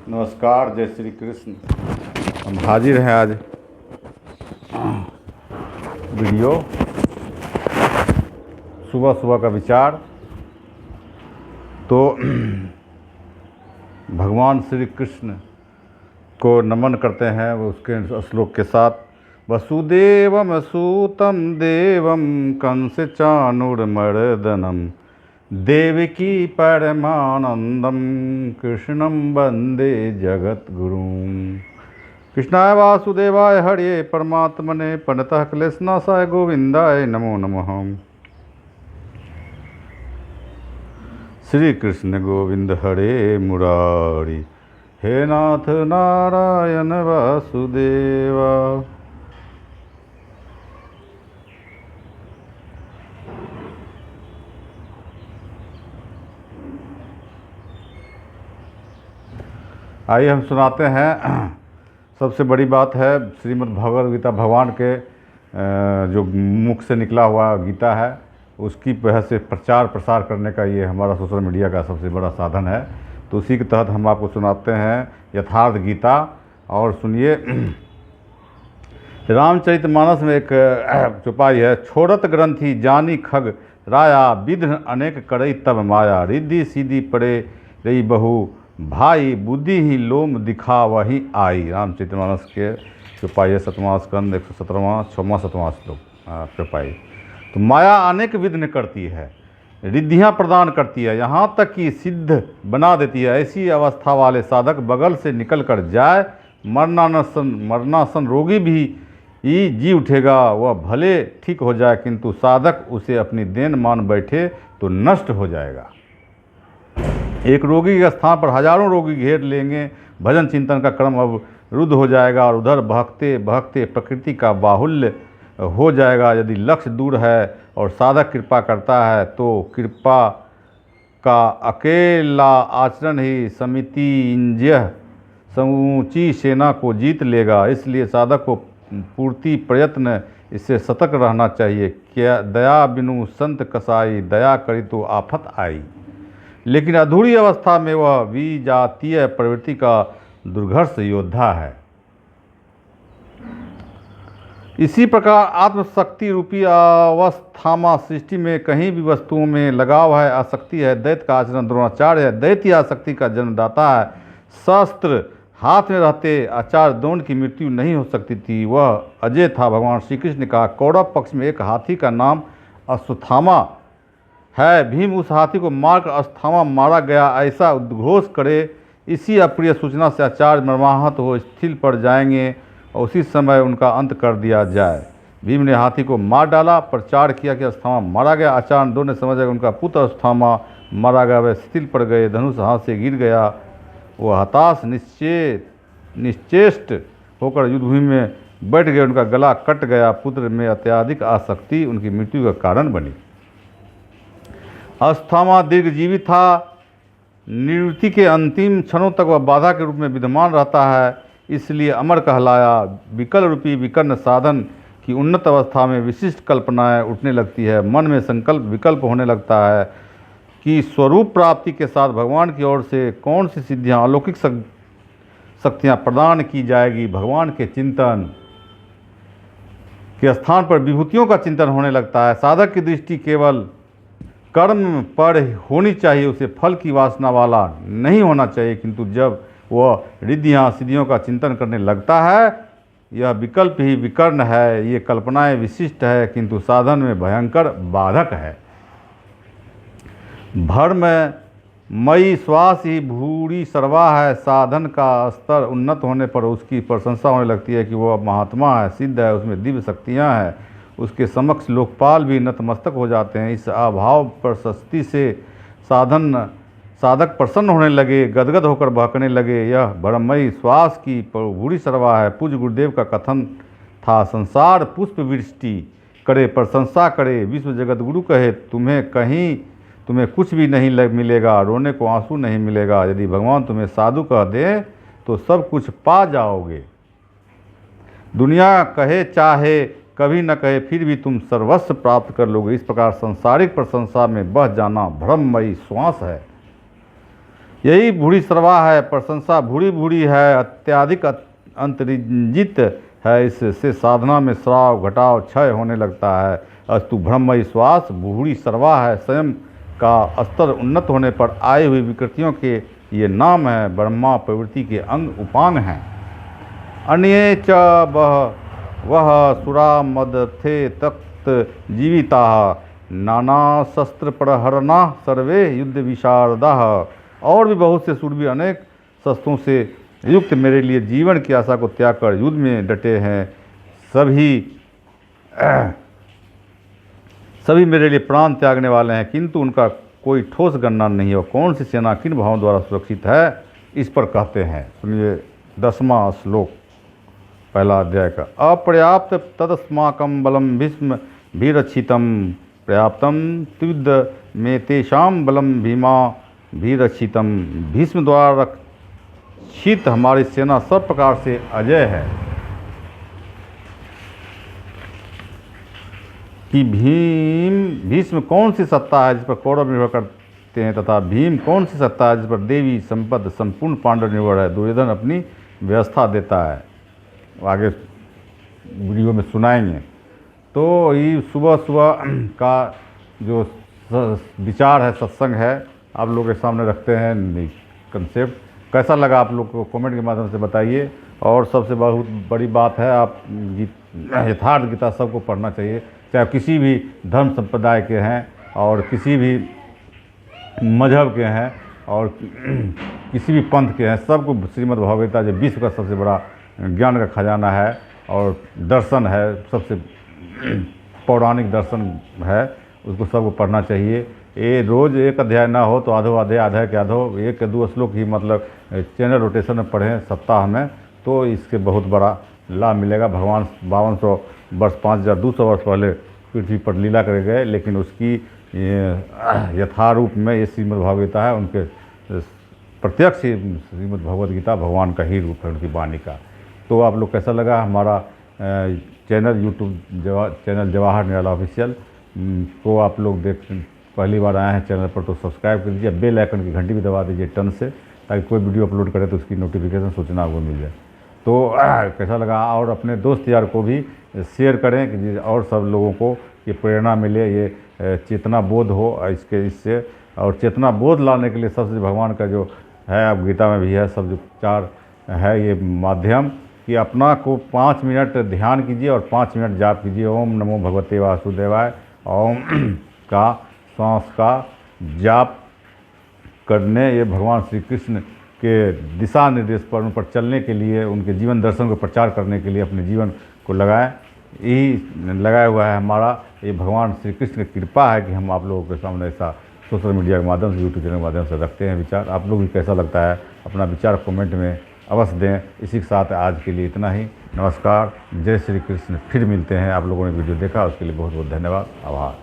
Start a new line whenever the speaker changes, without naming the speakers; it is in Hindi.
नमस्कार, जय श्री कृष्ण। हम हाजिर हैं आज वीडियो सुबह सुबह का विचार। तो भगवान श्री कृष्ण को नमन करते हैं वो उसके श्लोक के साथ। वसुदेवम सूतम देवम कंस चाणूरमर्दनम देवकी परमानंदम कृष्णं वंदे जगद्गुरुं। कृष्णाय वासुदेवाय हरे परमात्मने प्रणतः क्लेशनाशाय गोविंदाय नमो नमः। श्री कृष्ण गोविंद हरे मुरारी, हे नाथ नारायण वासुदेवा। आइए हम सुनाते हैं। सबसे बड़ी बात है श्रीमद् भगवद गीता, भगवान के जो मुख से निकला हुआ गीता है उसकी वजह से प्रचार प्रसार करने का ये हमारा सोशल मीडिया का सबसे बड़ा साधन है। तो उसी के तहत हम आपको सुनाते हैं यथार्थ गीता। और सुनिए, रामचरितमानस में एक चौपाई है। छोड़त ग्रंथि जानी खग राया, विघ्न अनेक करई तब माया, रिद्धि सीधी पड़े रही बहु भाई, बुद्धि ही लोम दिखा वही आई। रामचरितमानस के चौपाई है, 7वां स्कंद 117वां 6वां 7वां श्लोक चौपाई। तो माया अनेक विघ्न करती है, रिद्धियाँ प्रदान करती है, यहाँ तक कि सिद्ध बना देती है। ऐसी अवस्था वाले साधक बगल से निकल कर जाए, मरणासन रोगी भी जी उठेगा, वह भले ठीक हो जाए, किंतु साधक उसे अपनी देन मान बैठे तो नष्ट हो जाएगा। एक रोगी के स्थान पर हजारों रोगी घेर लेंगे, भजन चिंतन का क्रम अब रुद्ध हो जाएगा और उधर बहकते बहकते प्रकृति का बाहुल्य हो जाएगा। यदि लक्ष्य दूर है और साधक कृपा करता है तो कृपा का अकेला आचरण ही समिति इंजय समूची सेना को जीत लेगा। इसलिए साधक को पूर्ति प्रयत्न इससे सतर्क रहना चाहिए। क्या दया बिनु संत कसाई, दया करी तो आफत आई। लेकिन अधूरी अवस्था में वह विजातीय प्रवृत्ति का दुर्घर्ष योद्धा है। इसी प्रकार आत्मशक्ति रूपी अवस्थामा सृष्टि में कहीं भी वस्तुओं में लगाव है, आसक्ति है, दैत्य का आचरण द्रोणाचार्य है। दैत्य आसक्ति का जन्मदाता है। शस्त्र हाथ में रहते आचार्य द्रोण की मृत्यु नहीं हो सकती थी, वह अजय था। भगवान श्री कृष्ण ने कहा, कौरव पक्ष में एक हाथी का नाम अश्वत्थामा है। भीम उस हाथी को मारकर अश्वत्थामा मारा गया ऐसा उद्घोष करे। इसी अप्रिय सूचना से आचार्य मर्माहत हो स्थिर पड़ जाएंगे और उसी समय उनका अंत कर दिया जाए। भीम ने हाथी को मार डाला, प्रचार किया कि अश्वत्थामा मारा गया। आचार्य दो ने समझा कि उनका पुत्र अश्वत्थामा मारा गया, वह स्थिर पड़ गए, धनुष हाथ से गिर गया। वह हताश निश्चेष्ट होकर युद्धभूमि में बैठ गए, उनका गला कट गया। पुत्र में अत्यधिक आसक्ति उनकी मृत्यु का कारण बनी। अश्वत्थामा दीर्घजीवी था, निवृत्ति के अंतिम क्षणों तक वह बाधा के रूप में विद्यमान रहता है, इसलिए अमर कहलाया। विकल रूपी विकर्ण साधन की उन्नत अवस्था में विशिष्ट कल्पनाएं उठने लगती है, मन में संकल्प विकल्प होने लगता है कि स्वरूप प्राप्ति के साथ भगवान की ओर से कौन सी सिद्धियां, अलौकिक शक्तियां प्रदान की जाएगी। भगवान के चिंतन के स्थान पर विभूतियों का चिंतन होने लगता है। साधक की दृष्टि केवल कर्म पर होनी चाहिए, उसे फल की वासना वाला नहीं होना चाहिए। किंतु जब वह रिद्धियाँ सिद्धियों का चिंतन करने लगता है, यह विकल्प ही विकर्ण है, ये कल्पनाएं विशिष्ट है, किंतु साधन में भयंकर बाधक है। भर्म मई श्वास ही भूरी सरवा है। साधन का स्तर उन्नत होने पर उसकी प्रशंसा होने लगती है कि वह महात्मा है, सिद्ध है, उसमें दिव्य शक्तियाँ हैं। उसके समक्ष लोकपाल भी नतमस्तक हो जाते हैं। इस अभाव प्रशस्ति से साधक प्रसन्न होने लगे, गदगद होकर बहकने लगे। यह भ्रमयी श्वास की भूरी सरवा है। पूज्य गुरुदेव का कथन था, संसार पुष्प वृष्टि करे, प्रशंसा करे, विश्व जगत गुरु कहे, तुम्हें कुछ भी नहीं मिलेगा, रोने को आंसू नहीं मिलेगा। यदि भगवान तुम्हें साधु कह दे तो सब कुछ पा जाओगे। दुनिया कहे चाहे कभी न कहे, फिर भी तुम सर्वस्व प्राप्त कर लोगे। इस प्रकार संसारिक प्रशंसा में बह जाना भ्रममयी श्वास है। यही भूरी सरवा है, प्रशंसा भूरी भूरी है, अत्याधिक अंतरिंजित है, इससे साधना में श्राव घटाव क्षय होने लगता है। अस्तु ब्रह्म विश्वास भूरी सरवा है, स्वयं का स्तर उन्नत होने पर आई हुई विकृतियों के ये नाम है, ब्रह्मा प्रवृत्ति के अंग उपांग हैं। अन्ये च वह सुरा मदथे तक्त जीविता, नाना शस्त्र प्रहरणा सर्वे युद्ध विशारदा। और भी बहुत से शूरवीर अनेक शस्त्रों से युक्त मेरे लिए जीवन की आशा को त्याग कर युद्ध में डटे हैं। सभी मेरे लिए प्राण त्यागने वाले हैं, किंतु उनका कोई ठोस गणना नहीं है। और कौन सी सेना किन भावों द्वारा सुरक्षित है, इस पर कहते हैं। सुनिए 10वां श्लोक पहला अध्याय का। अपर्याप्त तदस्माकं बलम भीष्म भीरक्षितम, पर्याप्तम त्युद्ध में तेषाम बलम भीमा भीरक्षितम। भीष्म द्वारा रक्षित हमारी सेना सब प्रकार से अजय है। कि भीष्म कौन सी सत्ता है जिस पर कौरव निर्भर करते हैं, तथा भीम कौन सी सत्ता है जिस पर देवी संपद संपूर्ण पांडव निर्भर है। दुर्योधन अपनी व्यवस्था देता है, आगे वीडियो में सुनाएंगे। तो ये सुबह सुबह का जो विचार है, सत्संग है, आप लोगों के सामने रखते हैं कंसेप्ट। कैसा लगा आप लोग को कमेंट के माध्यम से बताइए। और सबसे बहुत बड़ी बात है, आप यथार्थ गीता सबको पढ़ना चाहिए, चाहे किसी भी धर्म संप्रदाय के हैं और किसी भी मजहब के हैं और किसी भी पंथ के हैं, सबको श्रीमद् भगवद गीता जो विश्व का सबसे बड़ा ज्ञान का खजाना है और दर्शन है, सबसे पौराणिक दर्शन है, उसको सबको पढ़ना चाहिए। ये रोज़ एक अध्याय ना हो तो आधो अध्याय के आधो एक के दो श्लोक ही मतलब चैनल रोटेशन में पढ़ें सप्ताह में, तो इसके बहुत बड़ा लाभ मिलेगा। भगवान 5200 वर्ष 5200 वर्ष पहले पृथ्वी पर लीला कर गए, लेकिन उसकी यथारूप में ये श्रीमद् भगवद गीता है, उनके प्रत्यक्ष श्रीमद् भगवद गीता भगवान का ही रूप है, उनकी वाणी का। तो आप लोग कैसा लगा हमारा चैनल यूट्यूब चैनल जवाहर निराला ऑफिशियल को आप लोग पहली बार आए हैं चैनल पर तो सब्सक्राइब कर दीजिए, बेल आइकन की घंटी भी दबा दीजिए टन से, ताकि कोई वीडियो अपलोड करे तो उसकी नोटिफिकेशन सूचना आपको मिल जाए। तो कैसा लगा, और अपने दोस्त यार को भी शेयर करें कि और सब लोगों को ये प्रेरणा मिले, ये चेतना बोध हो इससे। और चेतना बोध लाने के लिए सबसे भगवान का जो है, अब गीता में भी है, सब जो 4 है ये माध्यम कि अपना को 5 मिनट ध्यान कीजिए और 5 मिनट जाप कीजिए। ओम नमो भगवते वासुदेवाय। ओम का सांस का जाप करने, ये भगवान श्री कृष्ण के दिशा निर्देश पर उन पर चलने के लिए, उनके जीवन दर्शन को प्रचार करने के लिए अपने जीवन को लगाएं। यही लगाया हुआ है हमारा, ये भगवान श्री कृष्ण की कृपा है कि हम आप लोगों के सामने ऐसा सोशल मीडिया के माध्यम से, यूट्यूब चैनल के माध्यम से रखते हैं विचार। आप लोग भी कैसा लगता है अपना विचार कमेंट में अवश्य दें। इसी के साथ आज के लिए इतना ही। नमस्कार, जय श्री कृष्ण। फिर मिलते हैं। आप लोगों ने वीडियो देखा उसके लिए बहुत बहुत धन्यवाद, आभार।